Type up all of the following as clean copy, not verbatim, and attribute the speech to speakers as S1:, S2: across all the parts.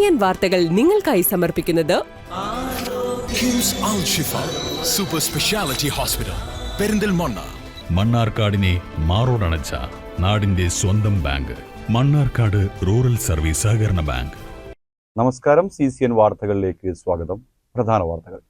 S1: CCN വാർത്തകൾ നിങ്ങൾക്കായി സമർപ്പിക്കുന്നത്
S2: കിംസ് അൽ ഷിഫ സൂപ്പർ സ്പെഷ്യാലിറ്റി ഹോസ്പിറ്റൽ പെരിന്തൽമണ്ണ.
S3: മണ്ണാർക്കാടിനെ മാറോടണച്ച നാടിന്റെ സ്വന്തം ബാങ്ക് മണ്ണാർക്കാട് റൂറൽ സർവീസ് സഹകരണ ബാങ്ക്.
S4: നമസ്കാരം. CCN വാർത്തകളിലേക്ക് സ്വാഗതം. പ്രധാന വാർത്തകൾ.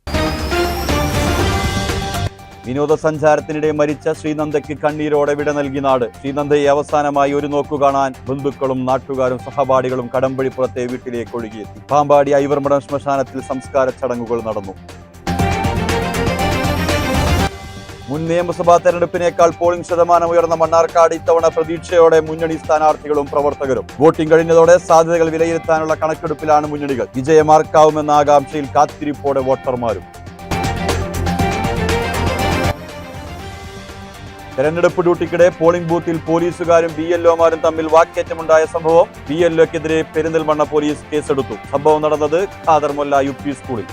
S4: വിനോദസഞ്ചാരത്തിനിടെ മരിച്ച ശ്രീനന്ദയ്ക്ക് കണ്ണീരോടെ വിട നൽകി നാട്. ശ്രീനന്ദയെ അവസാനമായി ഒരു നോക്കു കാണാൻ ബന്ധുക്കളും നാട്ടുകാരും സഹപാഠികളും കടമ്പഴിപ്പുറത്തെ വീട്ടിലേക്ക് ഒഴുകിയെത്തി. പാമ്പാടി ഐവർമഠം ശ്മശാനത്തിൽ സംസ്കാര ചടങ്ങുകൾ നടന്നു. മുൻ നിയമസഭാ തെരഞ്ഞെടുപ്പിനേക്കാൾ പോളിംഗ് ശതമാനം ഉയർന്ന മണ്ണാർക്കാട് ഇത്തവണ പ്രതീക്ഷയോടെ മുന്നണി സ്ഥാനാർത്ഥികളും പ്രവർത്തകരും. വോട്ടിംഗ് കഴിഞ്ഞതോടെ സാധ്യതകൾ വിലയിരുത്താനുള്ള കണക്കെടുപ്പിലാണ് മുന്നണികൾ. വിജയമാർക്കാവുമെന്ന ആകാംക്ഷയിൽ കാത്തിരിപ്പോടെ വോട്ടർമാരും. തെരഞ്ഞെടുപ്പ് ഡ്യൂട്ടിക്കിടെ പോളിംഗ് ബൂത്തിൽ പോലീസുകാരും BLOമാരും തമ്മിൽ വാക്കേറ്റമുണ്ടായ സംഭവം. BLOക്കെതിരെ പെരിന്തൽമണ്ണ പോലീസ് കേസെടുത്തു. സംഭവം നടന്നത് ഖാദർമൊല്ല UP സ്കൂളിൽ.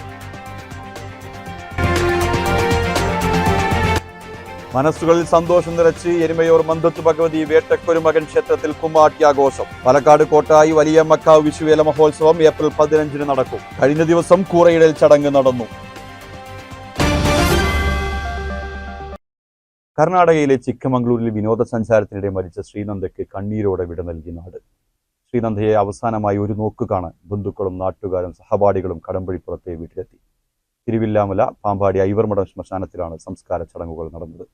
S4: മനസ്സുകളിൽ സന്തോഷം നിറച്ച് എരുമയൂർ മന്തത്ത് ഭഗവതി വേട്ടക്കൊരുമകൻ ക്ഷേത്രത്തിൽ കുമ്മാട്ടിയാഘോഷം. പാലക്കാട് കോട്ടായി വലിയ മക്കാവ് വിഷുവേല മഹോത്സവം ഏപ്രിൽ 15 നടക്കും. കഴിഞ്ഞ ദിവസം കൂറയിടൽ ചടങ്ങ് നടന്നു. കർണാടകയിലെ ചിക്കമംഗ്ലൂരിൽ വിനോദസഞ്ചാരത്തിനിടെ മരിച്ച ശ്രീനന്ദയ്ക്ക് കണ്ണീരോടെ വിട നൽകി നാട്. ശ്രീനന്ദയെ അവസാനമായി ഒരു നോക്ക് കാണാൻ ബന്ധുക്കളും നാട്ടുകാരും സഹപാഠികളും കടമ്പഴിപ്പുറത്തെ വീട്ടിലെത്തി. തിരുവില്ലാമല പാമ്പാടി ഐവർമഠം ശ്മശാനത്തിലാണ് സംസ്കാര ചടങ്ങുകൾ നടന്നത്.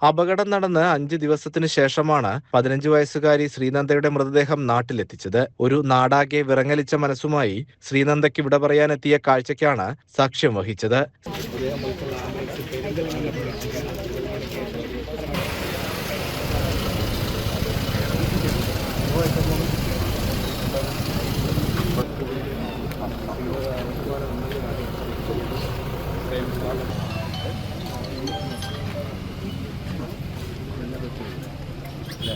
S5: അപകടം നടന്ന് 5 ദിവസത്തിനു ശേഷമാണ് 15 വയസ്സുകാരി ശ്രീനന്ദയുടെ മൃതദേഹം നാട്ടിലെത്തിച്ചത്. ഒരു നാടാകെ വിറങ്ങലിച്ച മനസ്സുമായി ശ്രീനന്ദയ്ക്ക് വിട പറയാനെത്തിയ കാഴ്ചയ്ക്കാണ് സാക്ഷ്യം വഹിച്ചത്.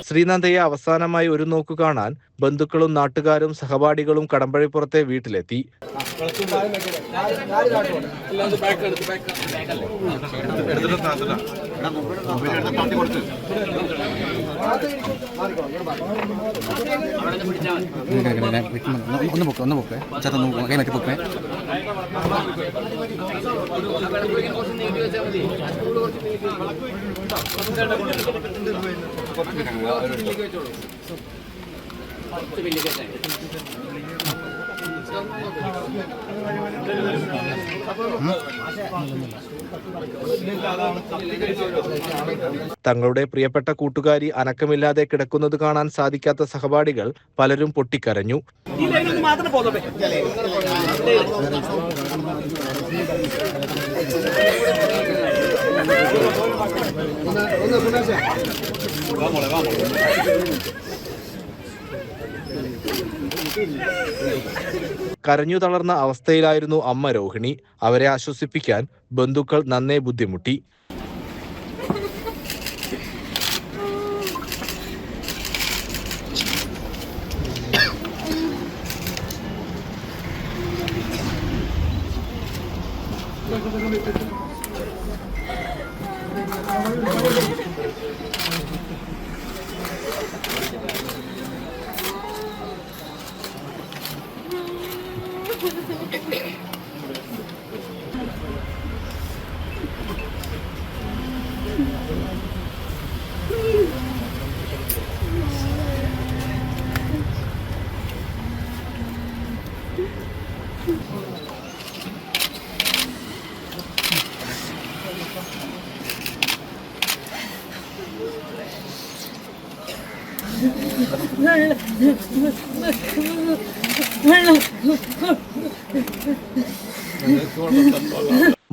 S5: ശ്രീനന്ദയെ അവസാനമായി ഒരു നോക്കു കാണാൻ ബന്ധുക്കളും നാട്ടുകാരും സഹപാഠികളും കടമ്പഴിപ്പുറത്തെ വീട്ടിലെത്തി. തങ്ങളുടെ പ്രിയപ്പെട്ട കൂട്ടുകാരി അനക്കമില്ലാതെ കിടക്കുന്നത് കാണാൻ സാധിക്കാത്ത സഹപാഠികൾ പലരും പൊട്ടിക്കരഞ്ഞു. കരഞ്ഞു തളർന്ന അവസ്ഥയിലായിരുന്നു അമ്മ രോഹിണി. അവരെ ആശ്വസിപ്പിക്കാൻ ബന്ധുക്കൾ നന്നേ ബുദ്ധിമുട്ടി.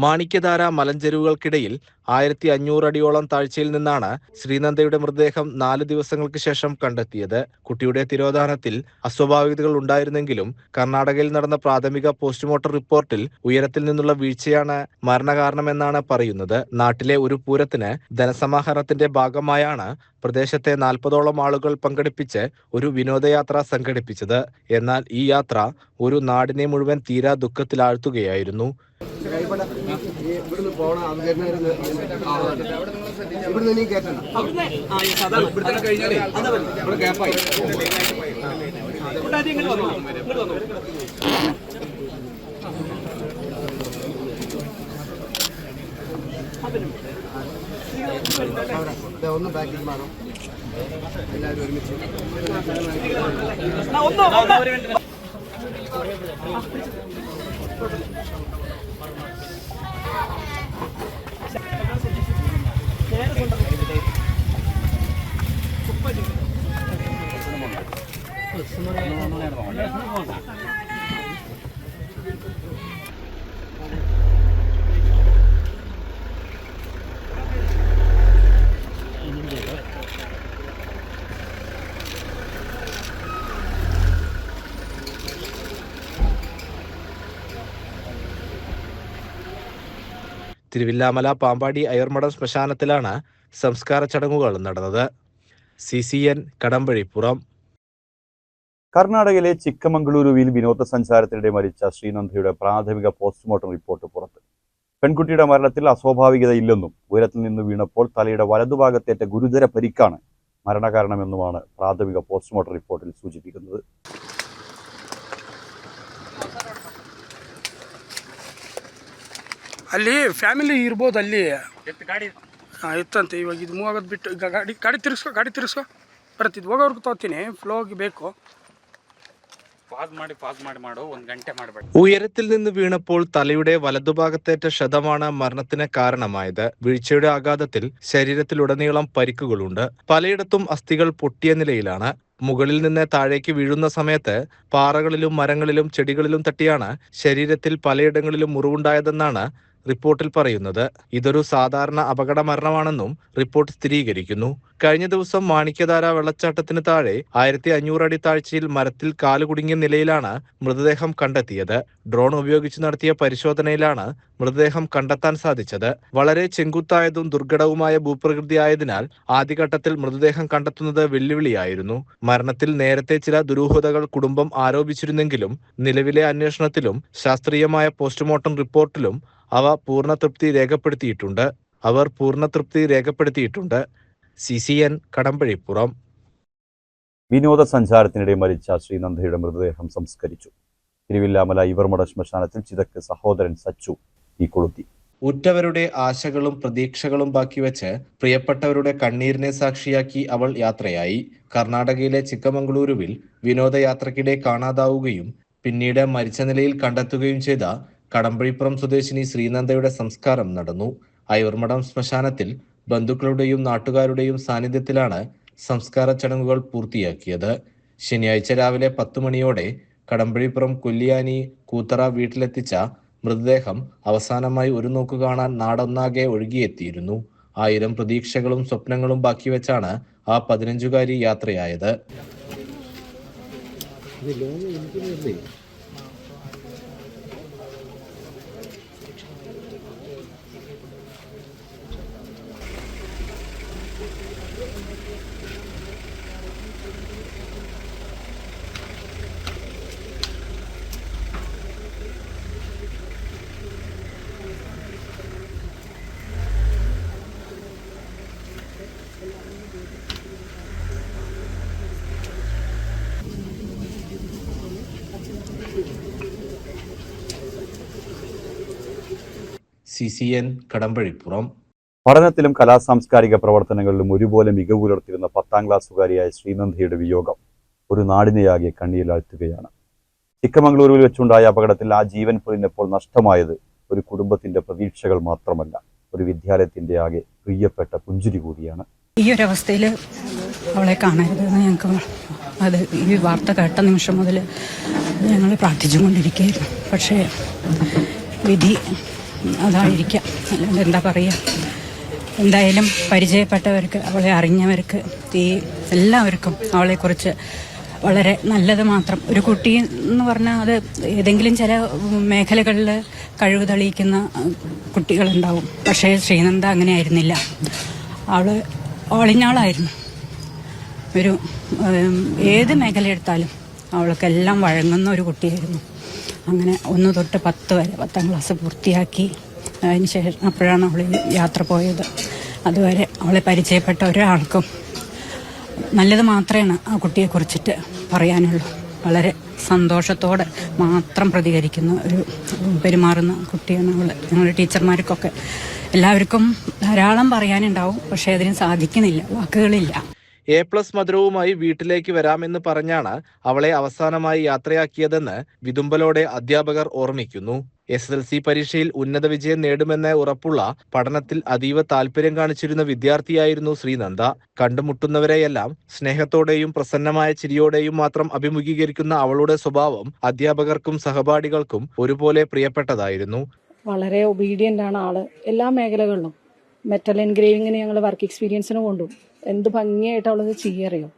S5: മാണിക്യധാര മലഞ്ചെരുവുകൾക്കിടയിൽ 1500 അടിയോളം താഴ്ചയിൽ നിന്നാണ് ശ്രീനന്ദയുടെ മൃതദേഹം 4 ദിവസങ്ങൾക്ക് ശേഷം കണ്ടെത്തിയത്. കുട്ടിയുടെ തിരോധാനത്തിൽ അസ്വാഭാവികതകൾ ഉണ്ടായിരുന്നെങ്കിലും കർണാടകയിൽ നടന്ന പ്രാഥമിക പോസ്റ്റ്മോർട്ടം റിപ്പോർട്ടിൽ ഉയരത്തിൽ നിന്നുള്ള വീഴ്ചയാണ് മരണകാരണമെന്നാണ് പറയുന്നത്. നാട്ടിലെ ഒരു പൂരത്തിന് ധനസമാഹരണത്തിന്റെ ഭാഗമായാണ് പ്രദേശത്തെ 40ഓളം ആളുകൾ പങ്കെടുപ്പിച്ച് ഒരു വിനോദയാത്ര സംഘടിപ്പിച്ചത്. എന്നാൽ ഈ യാത്ര ഒരു നാടിനെ മുഴുവൻ തീരാ ദുഃഖത്തിലാഴ്ത്തുകയായിരുന്നു.
S6: ഒന്ന് ബാക്കിൽ മാറും എല്ലാവരും ഒരുമിച്ച്
S5: തിരുവില്ലാമല പാമ്പാടി അയർമഠം ശ്മശാനത്തിലാണ് സംസ്കാര ചടങ്ങുകൾ നടന്നത്. CCN കടമ്പഴിപ്പുറം.
S4: കർണാടകയിലെ ചിക്കമംഗളൂരുവിൽ വിനോദസഞ്ചാരത്തിനിടെ മരിച്ച ശ്രീനന്ദയുടെ പ്രാഥമിക പോസ്റ്റ്മോർട്ടം റിപ്പോർട്ട് പുറത്ത്. പെൺകുട്ടിയുടെ മരണത്തിൽ അസ്വാഭാവികതയില്ലെന്നും ഉയരത്തിൽ നിന്ന് വീണപ്പോൾ തലയുടെ വലതുഭാഗത്തേറ്റ ഗുരുതര പരിക്കാണ് മരണകാരണമെന്നുമാണ് പ്രാഥമിക പോസ്റ്റ്മോർട്ടം റിപ്പോർട്ടിൽ സൂചിപ്പിക്കുന്നത്.
S7: ಅಲ್ಲಿ ಫ್ಯಾಮಿಲಿ ಇರ್ಬೋದು. ಅಲ್ಲಿ ಇತ್ತಂತೆ. ಇವಾಗ ಇದು ಮೂವ್ ಆಗೋದು ಬಿಟ್ಟು ಈಗ ಗಾಡಿ ತಿರ್ಸ್ಕೊ ಬರ್ತಿದ್ದು ಹೋಗೋರ್ಗು ತೋತೀನಿ. ಫ್ಲೋಗಿ ಬೇಕು.
S8: ಪಾಸ್ ಮಾಡಿ ಮಾಡು. 1 ಗಂಟೆ ಮಾಡಬೇಡ.
S5: ഉയരത്തിൽ നിന്ന് വീണപ്പോൾ തലയുടെ വലതുഭാഗത്തേറ്റ ക്ഷതമാണ് മരണത്തിന് കാരണമായത്. വീഴ്ചയുടെ ആഘാതത്തിൽ ശരീരത്തിലുടനീളം പരിക്കുകളുണ്ട്. പലയിടത്തും അസ്ഥികൾ പൊട്ടിയ നിലയിലാണ്. മുകളിൽ നിന്ന് താഴേക്ക് വീഴുന്ന സമയത്ത് പാറകളിലും മരങ്ങളിലും ചെടികളിലും തട്ടിയാണ് ശരീരത്തിൽ പലയിടങ്ങളിലും മുറിവുണ്ടായതെന്നാണ് റിപ്പോർട്ടിൽ പറയുന്നത്. ഇതൊരു സാധാരണ അപകട മരണമാണെന്നും റിപ്പോർട്ട് സ്ഥിരീകരിക്കുന്നു. കഴിഞ്ഞ ദിവസം മാണിക്യധാര വെള്ളച്ചാട്ടത്തിന് താഴെ 1500 അടി താഴ്ചയിൽ മരത്തിൽ കാലുകുടുങ്ങിയ നിലയിലാണ് മൃതദേഹം കണ്ടെത്തിയത്. ഡ്രോൺ ഉപയോഗിച്ച് നടത്തിയ പരിശോധനയിലാണ് മൃതദേഹം കണ്ടെത്താൻ സാധിച്ചത്. വളരെ ചെങ്കുത്തായതും ദുർഘടവുമായ ഭൂപ്രകൃതിയായതിനാൽ ആദ്യഘട്ടത്തിൽ മൃതദേഹം കണ്ടെത്തുന്നത് വെല്ലുവിളിയായിരുന്നു. മരണത്തിൽ നേരത്തെ ചില ദുരൂഹതകൾ കുടുംബം ആരോപിച്ചിരുന്നെങ്കിലും നിലവിലെ അന്വേഷണത്തിലും ശാസ്ത്രീയമായ പോസ്റ്റ്മോർട്ടം റിപ്പോർട്ടിലും അവർ പൂർണ്ണ തൃപ്തി രേഖപ്പെടുത്തിയിട്ടുണ്ട്. CCN കടമ്പഴിപ്പുറം.
S4: വിനോദസഞ്ചാരത്തിനിടെ മരിച്ച ശ്രീനന്ദയുടെ മൃതദേഹം സംസ്കരിച്ചു. തിരുവില്ലാമല ഇവർമഠ ശ്മശാനത്തിൽ ചിതക്ക് സഹോദരൻ സച്ചു തീ കൊളുത്തി.
S5: ഉറ്റവരുടെ ആശകളും പ്രതീക്ഷകളും ബാക്കിവെച്ച് പ്രിയപ്പെട്ടവരുടെ കണ്ണീരിനെ സാക്ഷിയാക്കി അവൾ യാത്രയായി. കർണാടകയിലെ ചിക്കമംഗളൂരുവിൽ വിനോദയാത്രക്കിടെ കാണാതാവുകയും പിന്നീട് മരിച്ച നിലയിൽ കണ്ടെത്തുകയും ചെയ്ത കടമ്പഴിപ്പുറം സ്വദേശിനി ശ്രീനന്ദയുടെ സംസ്കാരം നടന്നു. അയർമഠം ശ്മശാനത്തിൽ ബന്ധുക്കളുടെയും നാട്ടുകാരുടെയും സാന്നിധ്യത്തിലാണ് സംസ്കാര ചടങ്ങുകൾ പൂർത്തിയാക്കിയത്. ശനിയാഴ്ച രാവിലെ 10 മണിയോടെ കടമ്പഴിപ്പുറം കൊല്ലിയാനി കൂത്തറ വീട്ടിലെത്തിച്ച മൃതദേഹം അവസാനമായി ഒരു നോക്ക് കാണാൻ നാടൊന്നാകെ ഒഴുകിയെത്തിയിരുന്നു. 1000 പ്രതീക്ഷകളും സ്വപ്നങ്ങളും ബാക്കിവെച്ചാണ് ആ 15-കാരി യാത്രയായത്. CCN കടമ്പഴിപ്പുറം.
S4: പഠനത്തിലും കലാസാംസ്കാരിക പ്രവർത്തനങ്ങളിലും ഒരുപോലെ മികവ് പുലർത്തിയിരുന്ന 10ാം ക്ലാസ്സുകാരിയായ ശ്രീനന്ദയുടെ വിയോഗം ഒരു നാടിനെയാകെ കണ്ണീരിലാഴ്ത്തുകയാണ്. ചിക്കമംഗളൂരുവിൽ വെച്ചുണ്ടായ അപകടത്തിൽ ആ ജീവൻ പൊലിഞ്ഞപ്പോൾ നഷ്ടമായത് ഒരു കുടുംബത്തിന്റെ പ്രതീക്ഷകൾ മാത്രമല്ല, ഒരു വിദ്യാലയത്തിന്റെ ആകെ പ്രിയപ്പെട്ട പുഞ്ചിരി കൂടിയാണ്.
S9: ഈ ഒരു അവസ്ഥയിൽ അവളെ കാണരുതെന്ന് ഞങ്ങൾക്ക് ഈ വാർത്ത കേട്ട നിമിഷം മുതൽ ഞങ്ങൾ പ്രാർത്ഥിച്ചുകൊണ്ടിരിക്കുകയായിരുന്നു. പക്ഷേ വിധി അതായിരിക്കാം, അല്ലാണ്ട് എന്താ പറയുക. എന്തായാലും പരിചയപ്പെട്ടവർക്ക്, അവളെ അറിഞ്ഞവർക്ക്, എല്ലാവർക്കും അവളെക്കുറിച്ച് വളരെ നല്ലത് മാത്രം. ഒരു കുട്ടി എന്ന് പറഞ്ഞാൽ അത് ഏതെങ്കിലും ചില മേഖലകളിൽ കഴിവ് തെളിയിക്കുന്ന കുട്ടികളുണ്ടാവും. പക്ഷേ ശ്രീനന്ദ അങ്ങനെ ആയിരുന്നില്ല. അവൾ ഓളിഞ്ഞാളായിരുന്നു. ഒരു ഏത് മേഖല എടുത്താലും അവൾക്കെല്ലാം വഴങ്ങുന്ന ഒരു കുട്ടിയായിരുന്നു. അങ്ങനെ 1 തൊട്ട് 10 വരെ 10ാം ക്ലാസ് പൂർത്തിയാക്കി. അതിന് ശേഷം അപ്പോഴാണ് അവൾ യാത്ര പോയത്. അതുവരെ അവളെ പരിചയപ്പെട്ട ഒരാൾക്കും നല്ലത് മാത്രമേ ആ കുട്ടിയെക്കുറിച്ചിട്ട് പറയാനുള്ളൂ. വളരെ സന്തോഷത്തോടെ മാത്രം പ്രതികരിക്കുന്ന പെരുമാറുന്ന കുട്ടിയാണ് അവൾ. ഞങ്ങളുടെ ടീച്ചർമാർക്കൊക്കെ എല്ലാവർക്കും ധാരാളം പറയാനുണ്ടാവും, പക്ഷേ അതിന് സാധിക്കുന്നില്ല, വാക്കുകളില്ല.
S5: A+ മധുരവുമായി വീട്ടിലേക്ക് വരാമെന്ന് പറഞ്ഞാണ് അവളെ അവസാനമായി യാത്രയാക്കിയതെന്ന് വിതുമ്പലോടെ അധ്യാപകർ ഓർമ്മിക്കുന്നു. SSLC പരീക്ഷയിൽ ഉന്നത വിജയം നേടുമെന്ന് ഉറപ്പുള്ള പഠനത്തിൽ അതീവ താല്പര്യം കാണിച്ചിരുന്ന വിദ്യാർത്ഥിയായിരുന്നു ശ്രീനന്ദ. കണ്ടുമുട്ടുന്നവരെയെല്ലാം സ്നേഹത്തോടെയും പ്രസന്നമായ ചിരിയോടെയും മാത്രം അഭിമുഖീകരിക്കുന്ന അവളുടെ സ്വഭാവം അധ്യാപകർക്കും സഹപാഠികൾക്കും ഒരുപോലെ പ്രിയപ്പെട്ടതായിരുന്നു.
S10: വളരെ ഒബീഡിയൻ്റ് ആണ് ആള്. എല്ലാ മേഖലകളിലും മെറ്റൽ എൻഗ്രേവിങ്ങിന് ഞങ്ങൾ വർക്ക് എക്സ്പീരിയൻസിന് കൊണ്ടുപോകും. എന്ത് ഭംഗിയായിട്ട് അവളത് ചെയ്യറിയോ.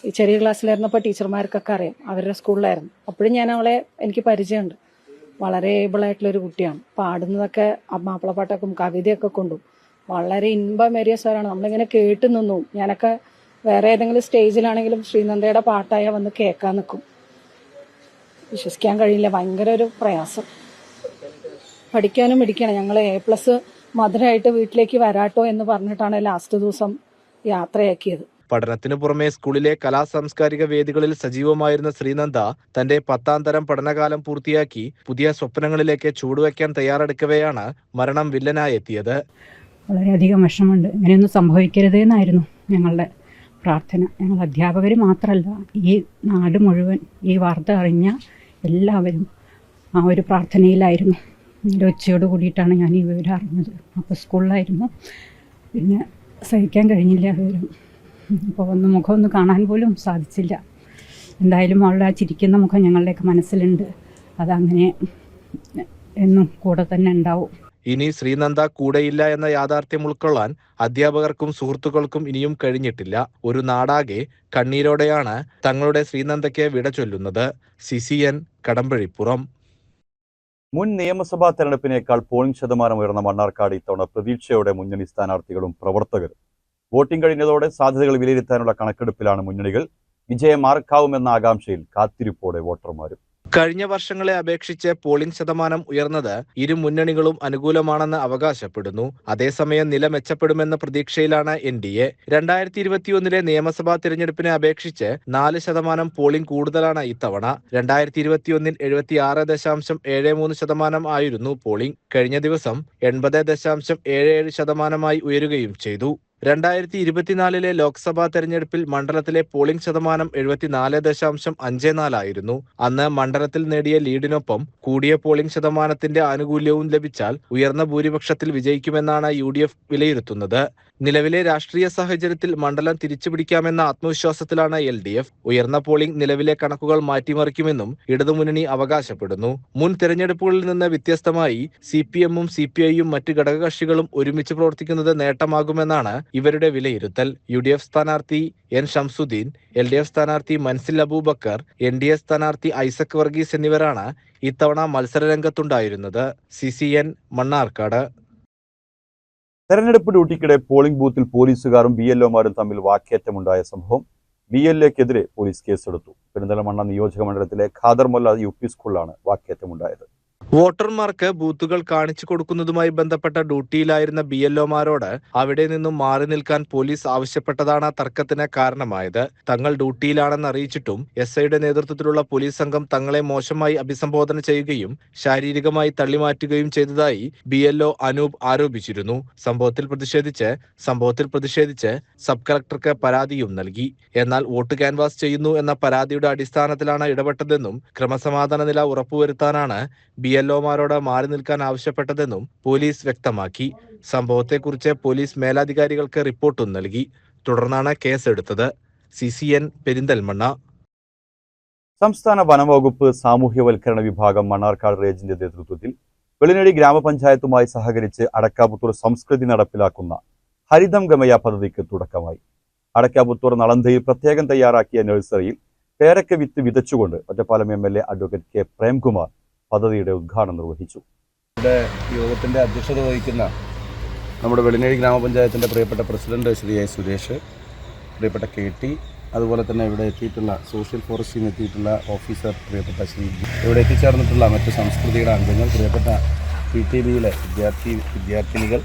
S10: ഈ ചെറിയ ക്ലാസ്സിലായിരുന്നപ്പോൾ ടീച്ചർമാർക്കൊക്കെ അറിയാം, അവരുടെ സ്കൂളിലായിരുന്നു. അപ്പോഴും ഞാൻ അവളെ എനിക്ക് പരിചയമുണ്ട്. വളരെ ഏബിളായിട്ടുള്ളൊരു കുട്ടിയാണ്. പാടുന്നതൊക്കെ മാപ്പിളപ്പാട്ടൊക്കെ കവിതയൊക്കെ കൊണ്ടുപോകും. വളരെ ഇൻപമേറിയ സ്വരമാണ്. നമ്മളിങ്ങനെ കേട്ട് നിന്നു. ഞാനൊക്കെ വേറെ ഏതെങ്കിലും സ്റ്റേജിലാണെങ്കിലും ശ്രീനന്ദയുടെ പാട്ടായ വന്ന് കേൾക്കാൻ നിൽക്കും. വിശ്വസിക്കാൻ കഴിയില്ല, ഭയങ്കര ഒരു പ്രയാസം. പഠിക്കാനും പിടിക്കണം. ഞങ്ങൾ A+ മധുരമായിട്ട് വീട്ടിലേക്ക് വരാട്ടോ എന്ന് പറഞ്ഞിട്ടാണ് ലാസ്റ്റ് ദിവസം യാത്രയാക്കിയത്.
S5: പഠനത്തിനു പുറമെ സ്കൂളിലെ കലാസാംസ്കാരിക വേദികളിൽ സജീവമായിരുന്ന ശ്രീനന്ദ തന്റെ 10ാം തരം പഠനകാലം പൂർത്തിയാക്കി പുതിയ സ്വപ്നങ്ങളിലേക്ക് ചുവടുവയ്ക്കാൻ തയ്യാറെടുക്കവെയാണ് മരണം വില്ലനായി എത്തിയത്.
S9: വളരെയധികം വിഷമമുണ്ട്. ഇങ്ങനെയൊന്നും സംഭവിക്കരുത് എന്നായിരുന്നു ഞങ്ങളുടെ പ്രാർത്ഥന. ഞങ്ങൾ അധ്യാപകർ മാത്രമല്ല, ഈ നാട് മുഴുവൻ ഈ വാർത്ത അറിഞ്ഞ എല്ലാവരും ആ ഒരു പ്രാർത്ഥനയിലായിരുന്നു. എൻ്റെ ഉച്ചയോട് കൂടിയിട്ടാണ് ഞാൻ ഈ വിവരം അറിഞ്ഞത്. അപ്പോൾ സ്കൂളിലായിരുന്നു. പിന്നെ സഹിക്കാൻ കഴിഞ്ഞില്ല വിവരം. അപ്പോൾ മുഖമൊന്ന് കാണാൻ പോലും സാധിച്ചില്ല. എന്തായാലും അവളുടെ ആ ചിരിക്കുന്ന മുഖം ഞങ്ങളുടെയൊക്കെ മനസ്സിലുണ്ട്. അതങ്ങനെ എന്നും കൂടെ തന്നെ ഉണ്ടാവും.
S5: ഇനി ശ്രീനന്ദ കൂടെയില്ല എന്ന യാഥാർത്ഥ്യം ഉൾക്കൊള്ളാൻ അധ്യാപകർക്കും സുഹൃത്തുക്കൾക്കും ഇനിയും കഴിഞ്ഞിട്ടില്ല. ഒരു നാടാകെ കണ്ണീരോടെയാണ് തങ്ങളുടെ ശ്രീനന്ദയ്ക്ക് വിട ചൊല്ലുന്നത്. CCN കടമ്പഴിപ്പുറം.
S4: മുൻ നിയമസഭാ തെരഞ്ഞെടുപ്പിനേക്കാൾ പോളിംഗ് ശതമാനം ഉയർന്ന മണ്ണാർക്കാട് ഇത്തവണ പ്രതീക്ഷയോടെ മുന്നണി സ്ഥാനാർത്ഥികളും പ്രവർത്തകരും. വോട്ടിംഗ് കഴിഞ്ഞതോടെ സാധ്യതകൾ വിലയിരുത്താനുള്ള കണക്കെടുപ്പിലാണ് മുന്നണികൾ. വിജയം ആർക്കാവുമെന്ന ആകാംക്ഷയിൽ കാത്തിരിപ്പോടെ വോട്ടർമാരും.
S5: കഴിഞ്ഞ വർഷങ്ങളെ അപേക്ഷിച്ച് പോളിംഗ് ശതമാനം ഉയർന്നത് ഇരു മുന്നണികളും അനുകൂലമാണെന്ന് അവകാശപ്പെടുന്നു. അതേസമയം നില മെച്ചപ്പെടുമെന്ന പ്രതീക്ഷയിലാണ് NDA. 2021 നിയമസഭാ തിരഞ്ഞെടുപ്പിനെ അപേക്ഷിച്ച് 4% പോളിംഗ് കൂടുതലാണ് ഇത്തവണ. 2021 76.73% ആയിരുന്നു പോളിംഗ്. കഴിഞ്ഞ ദിവസം 80.77% ഉയരുകയും ചെയ്തു. 2024 ലോക്സഭാ തെരഞ്ഞെടുപ്പിൽ മണ്ഡലത്തിലെ പോളിംഗ് ശതമാനം 74.54 ആയിരുന്നു. അന്ന് മണ്ഡലത്തിൽ നേടിയ ലീഡിനൊപ്പം കൂടിയ പോളിംഗ് ശതമാനത്തിന്റെ ആനുകൂല്യവും ലഭിച്ചാൽ ഉയർന്ന ഭൂരിപക്ഷത്തിൽ വിജയിക്കുമെന്നാണ് UDF വിലയിരുത്തുന്നത്. നിലവിലെ രാഷ്ട്രീയ സാഹചര്യത്തിൽ മണ്ഡലം തിരിച്ചുപിടിക്കാമെന്ന ആത്മവിശ്വാസത്തിലാണ് LDF. ഉയർന്ന പോളിംഗ് നിലവിലെ കണക്കുകൾ മാറ്റിമറിക്കുമെന്നും ഇടതുമുന്നണി അവകാശപ്പെടുന്നു. മുൻ തെരഞ്ഞെടുപ്പുകളിൽ നിന്ന് വ്യത്യസ്തമായി CPM-ഉം CPI-യും മറ്റ് ഘടകകക്ഷികളും ഒരുമിച്ച് പ്രവർത്തിക്കുന്നത് നേട്ടമാകുമെന്നാണ് ഇവരുടെ വിലയിരുത്തൽ. UDF സ്ഥാനാർത്ഥി N ഷംസുദ്ദീൻ, LDF സ്ഥാനാർത്ഥി മൻസിൽ അബൂബക്കർ, NDA സ്ഥാനാർത്ഥി ഐസക് വർഗീസ് എന്നിവരാണ് ഇത്തവണ മത്സരരംഗത്തുണ്ടായിരുന്നത്. CCN മണ്ണാർക്കാട്.
S4: തെരഞ്ഞെടുപ്പ് ഡ്യൂട്ടിക്കിടെ പോളിംഗ് ബൂത്തിൽ പോലീസുകാരും BLOമാരും തമ്മിൽ വാക്കേറ്റമുണ്ടായ സംഭവം. BLOക്കെതിരെ പോലീസ് കേസെടുത്തു. പെരിന്തൽമണ്ണ നിയോജക മണ്ഡലത്തിലെ ഖാദർ മൊല്ല UP സ്കൂളിലാണ് വാക്കേറ്റമുണ്ടായത്.
S5: വോട്ടർമാർക്ക് ബൂത്തുകൾ കാണിച്ചു കൊടുക്കുന്നതുമായി ബന്ധപ്പെട്ട ഡ്യൂട്ടിയിലായിരുന്ന BLOമാരോട് അവിടെ നിന്നും മാറി നിൽക്കാൻ പോലീസ് ആവശ്യപ്പെട്ടതാണ് തർക്കത്തിന് കാരണമായത്. തങ്ങൾ ഡ്യൂട്ടിയിലാണെന്ന് അറിയിച്ചിട്ടും SIയുടെ നേതൃത്വത്തിലുള്ള പോലീസ് സംഘം തങ്ങളെ മോശമായി അഭിസംബോധന ചെയ്യുകയും ശാരീരികമായി തള്ളിമാറ്റുകയും ചെയ്തതായി BLO അനൂപ് ആരോപിച്ചിരുന്നു. സംഭവത്തിൽ പ്രതിഷേധിച്ച് സബ് കളക്ടർക്ക് പരാതിയും നൽകി. എന്നാൽ വോട്ട് ക്യാൻവാസ് ചെയ്യുന്നു എന്ന പരാതിയുടെ അടിസ്ഥാനത്തിലാണ് ഇടപെട്ടതെന്നും ക്രമസമാധാന നില ഉറപ്പുവരുത്താനാണ് BLOമാരോട് മാറി നിൽക്കാൻ ആവശ്യപ്പെട്ടതെന്നും പോലീസ് വ്യക്തമാക്കി. സംഭവത്തെക്കുറിച്ച് പോലീസ് മേലധികാരികൾക്ക് റിപ്പോർട്ടും നൽകി. തുടർന്നാണ് കേസെടുത്തത്. CCN പെരിന്തൽമണ്ണ.
S4: സംസ്ഥാന വനംവകുപ്പ് സാമൂഹ്യവൽക്കരണ വിഭാഗം മണ്ണാർക്കാട് റേഞ്ചിന്റെ നേതൃത്വത്തിൽ വെള്ളിനേഴി ഗ്രാമപഞ്ചായത്തുമായി സഹകരിച്ച് അടക്കാപുത്തൂർ സംസ്കൃതി നടപ്പിലാക്കുന്ന ഹരിതം ഗമയ പദ്ധതിക്ക് തുടക്കമായി. അടക്കാപുത്തൂർ നളന്തയിൽ പ്രത്യേകം തയ്യാറാക്കിയ നഴ്സറിയിൽ പേരക്ക വിത്ത് വിതച്ചുകൊണ്ട് Ottapalam MLA advocate K Premkumar പദ്ധതിയുടെ ഉദ്ഘാടനം നിർവഹിച്ചു.
S6: ഇവിടെ യോഗത്തിൻ്റെ അധ്യക്ഷത വഹിക്കുന്ന നമ്മുടെ വെള്ളിനേഴി ഗ്രാമപഞ്ചായത്തിൻ്റെ പ്രിയപ്പെട്ട പ്രസിഡന്റ് ശ്രീ A. സുരേഷ്, പ്രിയപ്പെട്ട KT, അതുപോലെ തന്നെ ഇവിടെ എത്തിയിട്ടുള്ള സോഷ്യൽ ഫോറസ്റ്റിൽ നിന്ന് എത്തിയിട്ടുള്ള ഓഫീസർ പ്രിയപ്പെട്ട ശ്രീ, ഇവിടെ എത്തിച്ചേർന്നിട്ടുള്ള മറ്റ് സംസ്കൃതിയുടെ അംഗങ്ങൾ, പ്രിയപ്പെട്ട PTBയിലെ വിദ്യാർത്ഥിനികൾ,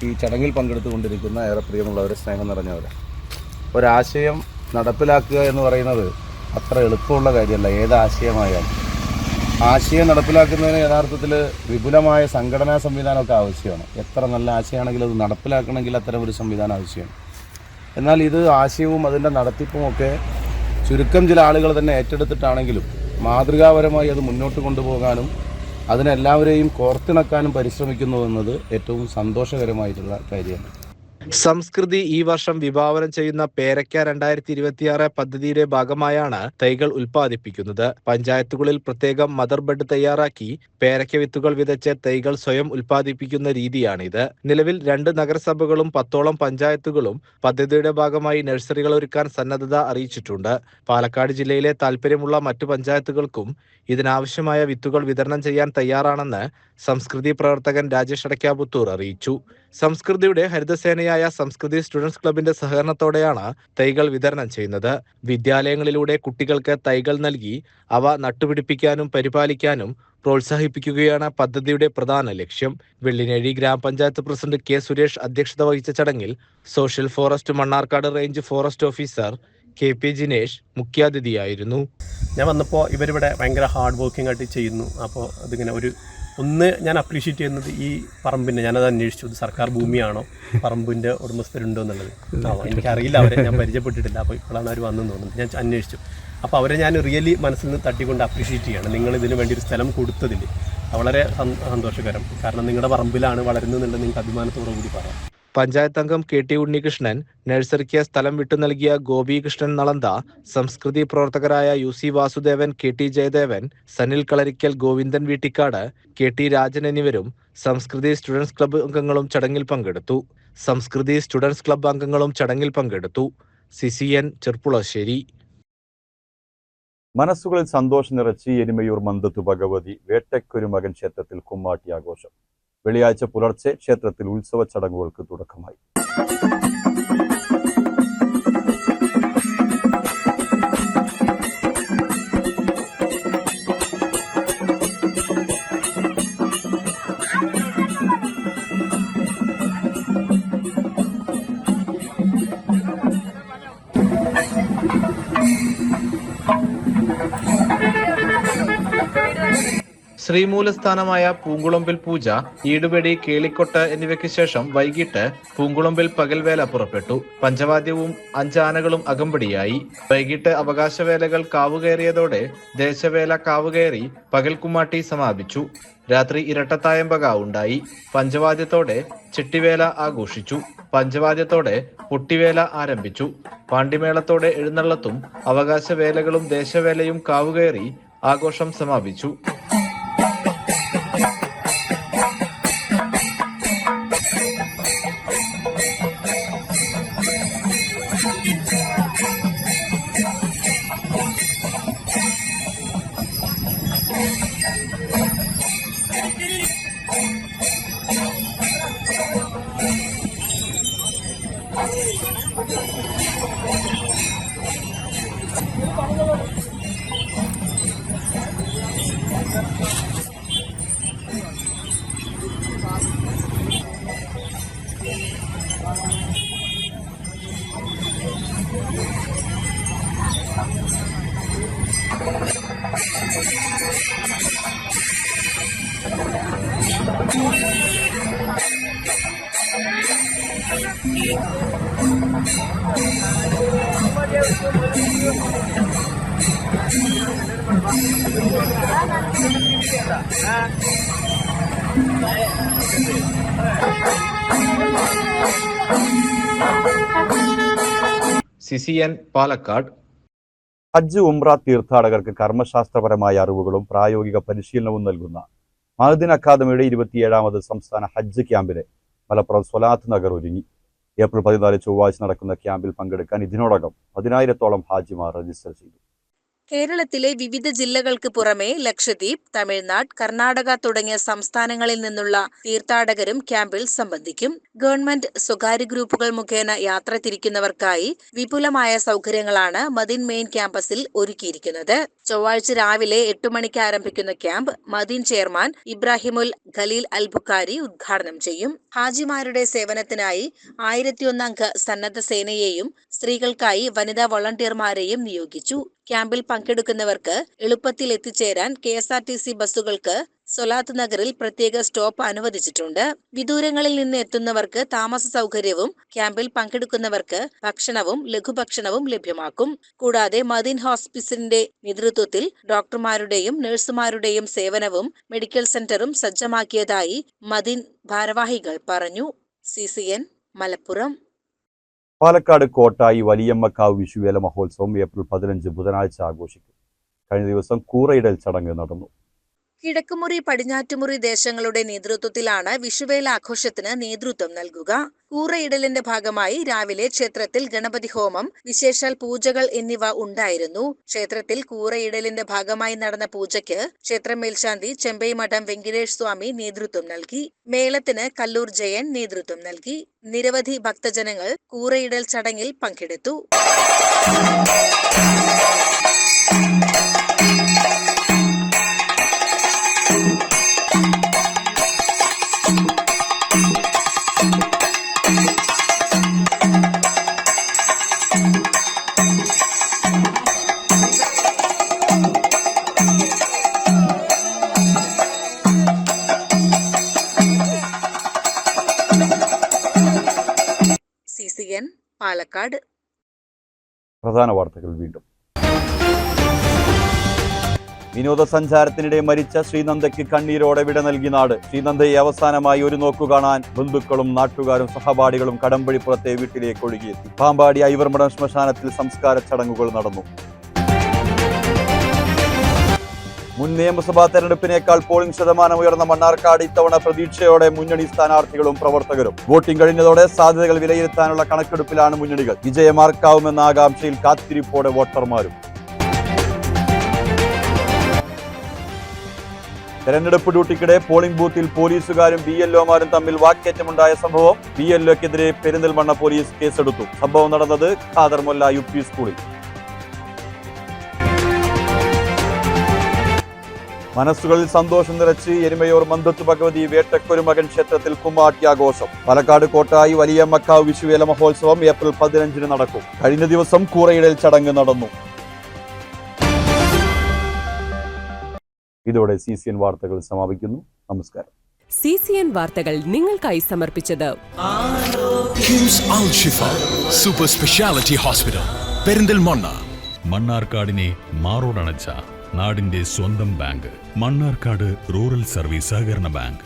S6: ഈ ചടങ്ങിൽ പങ്കെടുത്തുകൊണ്ടിരിക്കുന്ന ഏറെ പ്രിയമുള്ളവരെ, സ്നേഹം നിറഞ്ഞവരെ, ഒരാശയം നടപ്പിലാക്കുക എന്ന് പറയുന്നത് അത്ര എളുപ്പമുള്ള കാര്യമല്ല. ഏത് ആശയമായാലും ആശയം നടപ്പിലാക്കുന്നതിന് യഥാർത്ഥത്തിൽ വിപുലമായ സംഘടനാ സംവിധാനമൊക്കെ ആവശ്യമാണ്. എത്ര നല്ല ആശയമാണെങ്കിലും അത് നടപ്പിലാക്കണമെങ്കിൽ അത്തരം ഒരു സംവിധാനം ആവശ്യമാണ്. എന്നാൽ ഇത് ആശയവും അതിൻ്റെ നടത്തിപ്പുമൊക്കെ ചുരുക്കം ചില ആളുകൾ തന്നെ ഏറ്റെടുത്തിട്ടാണെങ്കിലും മാതൃകാപരമായി അത് മുന്നോട്ട് കൊണ്ടുപോകാനും അതിനെല്ലാവരെയും കോർത്തിണക്കാനും പരിശ്രമിക്കുന്നു എന്നത് ഏറ്റവും സന്തോഷകരമായിട്ടുള്ള കാര്യമാണ്.
S5: സംസ്കൃതി ഈ വർഷം വിഭാവനം ചെയ്യുന്ന പേരക്ക 2026 പദ്ധതിയുടെ ഭാഗമായാണ് തൈകൾ ഉൽപ്പാദിപ്പിക്കുന്നത്. പഞ്ചായത്തുകളിൽ പ്രത്യേകം മദർ ബെഡ് തയ്യാറാക്കി പേരക്ക വിത്തുകൾ വിതച്ച് തൈകൾ സ്വയം ഉൽപ്പാദിപ്പിക്കുന്ന രീതിയാണിത്. നിലവിൽ 2 നഗരസഭകളും 10ഓളം പഞ്ചായത്തുകളും പദ്ധതിയുടെ ഭാഗമായി നഴ്സറികൾ ഒരുക്കാൻ സന്നദ്ധത അറിയിച്ചിട്ടുണ്ട്. പാലക്കാട് ജില്ലയിലെ താൽപ്പര്യമുള്ള മറ്റു പഞ്ചായത്തുകൾക്കും ഇതിനാവശ്യമായ വിത്തുകൾ വിതരണം ചെയ്യാൻ തയ്യാറാണെന്ന് സംസ്കൃതി പ്രവർത്തകൻ രാജേഷ് അടക്കാപുത്തൂർ അറിയിച്ചു. സംസ്കൃതിയുടെ ഹരിതസേനയായ സംസ്കൃതി സ്റ്റുഡൻസ് ക്ലബിന്റെ സഹകരണത്തോടെയാണ് തൈകൾ വിതരണം ചെയ്യുന്നത്. വിദ്യാലയങ്ങളിലൂടെ കുട്ടികൾക്ക് തൈകൾ നൽകി അവ നട്ടുപിടിപ്പിക്കാനും പരിപാലിക്കാനും പ്രോത്സാഹിപ്പിക്കുകയാണ് പദ്ധതിയുടെ പ്രധാന ലക്ഷ്യം. വെള്ളിനേഴി ഗ്രാമപഞ്ചായത്ത് പ്രസിഡന്റ് K. സുരേഷ് അധ്യക്ഷത വഹിച്ച ചടങ്ങിൽ social forest Mannarkkad range forest officer KP Jinesh മുഖ്യാതിഥിയായിരുന്നു.
S11: ഞാൻ വന്നപ്പോൾ ഇവരിവിടെ ഭയങ്കര ഹാർഡ് വർക്കിംഗ് ആയിട്ട് ചെയ്യുന്നു. അപ്പോൾ അതിങ്ങനെ ഞാൻ അപ്രീഷിയേറ്റ് ചെയ്യുന്നത് ഈ പറമ്പിൻ്റെ, ഞാനത് അന്വേഷിച്ചു, ഇത് സർക്കാർ ഭൂമിയാണോ, പറമ്പിൻ്റെ ഉടമസ്ഥരുണ്ടോ എന്നുള്ളത്. എനിക്കറിയില്ല, അവരെ ഞാൻ പരിചയപ്പെട്ടിട്ടില്ല. അപ്പോൾ ഇപ്പോഴാണ് അവർ വന്നെന്ന് തോന്നുന്നത്. ഞാൻ അന്വേഷിച്ചു. അപ്പോൾ അവരെ ഞാൻ റിയലി മനസ്സിൽ നിന്ന് തട്ടിക്കൊണ്ട് അപ്രീഷിയേറ്റ് ചെയ്യാണ്. നിങ്ങൾ ഇതിന് വേണ്ടി ഒരു സ്ഥലം കൊടുത്തതിൽ വളരെ സന്തോഷകരം. കാരണം നിങ്ങളുടെ പറമ്പിലാണ് വളരുന്നതെന്നുള്ളത് നിങ്ങൾക്ക് അഭിമാനത്തോടു കൂടി പറയാം.
S5: പഞ്ചായത്ത് അംഗം KT ഉണ്ണികൃഷ്ണൻ, നഴ്സറിക്ക് സ്ഥലം വിട്ടു നൽകിയ ഗോപികൃഷ്ണൻ നളന്ത, സംസ്കൃതി പ്രവർത്തകരായ UC വാസുദേവൻ, KT ജയദേവൻ, സനിൽ കളരിക്കൽ, ഗോവിന്ദൻ വീട്ടിക്കാട്, KT രാജൻ എന്നിവരും സംസ്കൃതി സ്റ്റുഡൻസ് ക്ലബ്ബ് അംഗങ്ങളും ചടങ്ങിൽ പങ്കെടുത്തു. സംസ്കൃതി സ്റ്റുഡൻസ് ക്ലബ്ബ് അംഗങ്ങളും ചടങ്ങിൽ പങ്കെടുത്തു. CCN ചെർപ്പുളശ്ശേരി.
S4: മനസ്സുകളിൽ സന്തോഷം നിറച്ച് എരുമയൂർ മന്തത്തു ഭഗവതി വേട്ടയ്ക്കൊരു മകൻ ക്ഷേത്രത്തിൽ കുമ്മാട്ടി ആഘോഷം. വെള്ളിയാഴ്ച പുലർച്ചെ ക്ഷേത്രത്തിൽ ഉത്സവ ചടങ്ങുകൾക്ക് തുടക്കമായി.
S5: ശ്രീമൂലസ്ഥാനമായ പൂങ്കുളമ്പിൽ പൂജ, ഈടുവെടി, കേളിക്കൊട്ട് എന്നിവയ്ക്ക് ശേഷം വൈകിട്ട് പൂങ്കുളമ്പിൽ പകൽവേല പുറപ്പെട്ടു. പഞ്ചവാദ്യവും 5 ആനകളും അകമ്പടിയായി. വൈകിട്ട് അവകാശവേലകൾ കാവുകയറിയതോടെ ദേശവേല കാവുകയറി പകൽക്കുമ്മാട്ടി സമാപിച്ചു. രാത്രി ഇരട്ടത്തായമ്പക ഉണ്ടായി. പഞ്ചവാദ്യത്തോടെ ചെട്ടിവേല ആഘോഷിച്ചു. പഞ്ചവാദ്യത്തോടെ പൊട്ടിവേല ആരംഭിച്ചു. പാണ്ടിമേളത്തോടെ എഴുന്നള്ളത്തും അവകാശവേലകളും ദേശവേലയും കാവുകയറി ആഘോഷം സമാപിച്ചു. CCN പാലക്കാട്.
S4: ഹജ്ജ് ഉംറ തീർത്ഥാടകർക്ക് കർമ്മശാസ്ത്രപരമായ അറിവുകളും പ്രായോഗിക പരിശീലനവും നൽകുന്ന മഅദിൻ അക്കാദമിയുടെ 27ാമത് സംസ്ഥാന ഹജ്ജ് ക്യാമ്പിന് മലപ്പുറം സ്വലാത്ത് നഗർ ഒരുങ്ങി. ഏപ്രിൽ 14 ചൊവ്വാഴ്ച നടക്കുന്ന ക്യാമ്പിൽ പങ്കെടുക്കാൻ ഇതിനോടകം 10,000-ഓളം ഹാജിമാർ രജിസ്റ്റർ ചെയ്തു.
S12: കേരളത്തിലെ വിവിധ ജില്ലകൾക്ക് പുറമെ ലക്ഷദ്വീപ്, തമിഴ്നാട്, കർണാടക തുടങ്ങിയ സംസ്ഥാനങ്ങളിൽ നിന്നുള്ള തീർത്ഥാടകരും ക്യാമ്പിൽ സംബന്ധിക്കും. ഗവൺമെന്റ്, സ്വകാര്യ ഗ്രൂപ്പുകൾ മുഖേന യാത്ര തിരിക്കുന്നവർക്കായി വിപുലമായ സൗകര്യങ്ങളാണ് മദീൻ മെയിൻ ക്യാമ്പസിൽ ഒരുക്കിയിരിക്കുന്നത്. ചൊവ്വാഴ്ച രാവിലെ 8 മണിക്ക് ആരംഭിക്കുന്ന ക്യാമ്പ് മദീൻ ചെയർമാൻ ഇബ്രാഹിമുൽ ഖലീൽ അൽ ബുഖാരി ഉദ്ഘാടനം ചെയ്യും. ഹാജിമാരുടെ സേവനത്തിനായി 1001 അംഗ സന്നദ്ധ സേനയെയും സ്ത്രീകൾക്കായി വനിതാ വോളണ്ടിയർമാരെയും നിയോഗിച്ചു. ക്യാമ്പിൽ പങ്കെടുക്കുന്നവർക്ക് എളുപ്പത്തിൽ എത്തിച്ചേരാൻ KSRTC ബസ്സുകൾക്ക് സ്വലാത്ത് നഗറിൽ പ്രത്യേക സ്റ്റോപ്പ് അനുവദിച്ചിട്ടുണ്ട്. വിദൂരങ്ങളിൽ നിന്ന് എത്തുന്നവർക്ക് താമസ സൗകര്യവും ക്യാമ്പിൽ പങ്കെടുക്കുന്നവർക്ക് ഭക്ഷണവും ലഘുഭക്ഷണവും ലഭ്യമാക്കും. കൂടാതെ മദീൻ ഹോസ്പിറ്റലിന്റെ നേതൃത്വത്തിൽ ഡോക്ടർമാരുടെയും നഴ്സുമാരുടെയും സേവനവും മെഡിക്കൽ സെന്ററും സജ്ജമാക്കിയതായി മദീൻ ഭാരവാഹികൾ പറഞ്ഞു. CCN മലപ്പുറം.
S4: പാലക്കാട് കോട്ടായി വലിയമ്മക്കാവ് വിഷുവേല മഹോത്സവം ഏപ്രിൽ 15 ബുധനാഴ്ച ആഘോഷിക്കും. കഴിഞ്ഞ ദിവസം കൂറയിടൽ ചടങ്ങ് നടന്നു.
S12: കിഴക്കുമുറി, പടിഞ്ഞാറ്റുമുറി ദേശങ്ങളുടെ നേതൃത്വത്തിലാണ് വിഷുവേല ആഘോഷത്തിന് നേതൃത്വം നൽകുക. കൂറയിടലിന്റെ ഭാഗമായി രാവിലെ ക്ഷേത്രത്തിൽ ഗണപതി ഹോമം, വിശേഷാൽ പൂജകൾ എന്നിവ ഉണ്ടായിരുന്നു. ക്ഷേത്രത്തിൽ കൂറയിടലിന്റെ ഭാഗമായി നടന്ന പൂജയ്ക്ക് ക്ഷേത്ര മേൽശാന്തി ചെമ്പൈമഠം വെങ്കിടേഷ് സ്വാമി നേതൃത്വം നൽകി. മേളത്തിന് കല്ലൂർ ജയൻ നേതൃത്വം നൽകി. നിരവധി ഭക്തജനങ്ങൾ കൂറയിടൽ ചടങ്ങിൽ പങ്കെടുത്തു. CCN പാലക്കാട്.
S4: പ്രധാന വാർത്തകൾ വീണ്ടും. വിനോദസഞ്ചാരത്തിനിടെ മരിച്ച ശ്രീനന്ദയ്ക്ക് കണ്ണീരോടെ വിട നൽകി നാട്. ശ്രീനന്ദയെ അവസാനമായി ഒരു നോക്കു കാണാൻ ബന്ധുക്കളും നാട്ടുകാരും സഹപാഠികളും കടമ്പഴിപ്പുറത്തെ വീട്ടിലേക്ക് ഒഴുകിയെത്തി. പാമ്പാടി ഐവർമഠം ശ്മശാനത്തിൽ സംസ്കാര ചടങ്ങുകൾ നടന്നു. മുൻ നിയമസഭാ തെരഞ്ഞെടുപ്പിനേക്കാൾ പോളിംഗ് ശതമാനം ഉയർന്ന മണ്ണാർക്കാട് ഇത്തവണ പ്രതീക്ഷയോടെ മുന്നണി സ്ഥാനാർത്ഥികളും പ്രവർത്തകരും. വോട്ടിംഗ് കഴിഞ്ഞതോടെ സാധ്യതകൾ വിലയിരുത്താനുള്ള കണക്കെടുപ്പിലാണ് മുന്നണികൾ. വിജയമാർക്കാവുമെന്ന ആകാംക്ഷയിൽ കാത്തിരിപ്പോടെ വോട്ടർമാരും. തെരഞ്ഞെടുപ്പ് ഡ്യൂട്ടിക്കിടെ പോളിംഗ് ബൂത്തിൽ പോലീസുകാരും BLOമാരും തമ്മിൽ വാക്കേറ്റമുണ്ടായ സംഭവം. BLOക്കെതിരെ പെരിന്തൽമണ്ണ പോലീസ് കേസെടുത്തു. സംഭവം നടന്നത് ഖാദർമൊല്ല UP സ്കൂളിൽ. മനസ്സുകളിൽ സന്തോഷം നിറച്ച് എരുമയോർ മന്തത്ത് ഭഗവതി വേട്ടക്കൊരുമകൻ ക്ഷേത്രത്തിൽ കുമ്മാട്ടിയാഘോഷം. പാലക്കാട് കോട്ടായി വലിയമ്മക്കാവ് വിഷുവേല മഹോത്സവം ഏപ്രിൽ 15 നടക്കും. കഴിഞ്ഞ ദിവസം കൂറയിടൽ ചടങ്ങ് നടന്നു. ഇതോടെ CCN വാർത്തകൾ സമാപിക്കുന്നു. നമസ്കാരം.
S1: CCN വാർത്തകൾ നിങ്ങൾക്കായി സമർപ്പിച്ചത്
S2: കിംസ് അൽ ഷിഫ സൂപ്പർ സ്പെഷ്യാലിറ്റി ഹോസ്പിറ്റൽ പെരിന്തൽമണ്ണ.
S3: മണ്ണാർക്കാടിനെ മാറോടണച്ച നാടിന്റെ സ്വന്തം ബാങ്ക്. മണ്ണാർക്കാട് റൂറൽ സർവീസ് സഹകരണ ബാങ്ക്.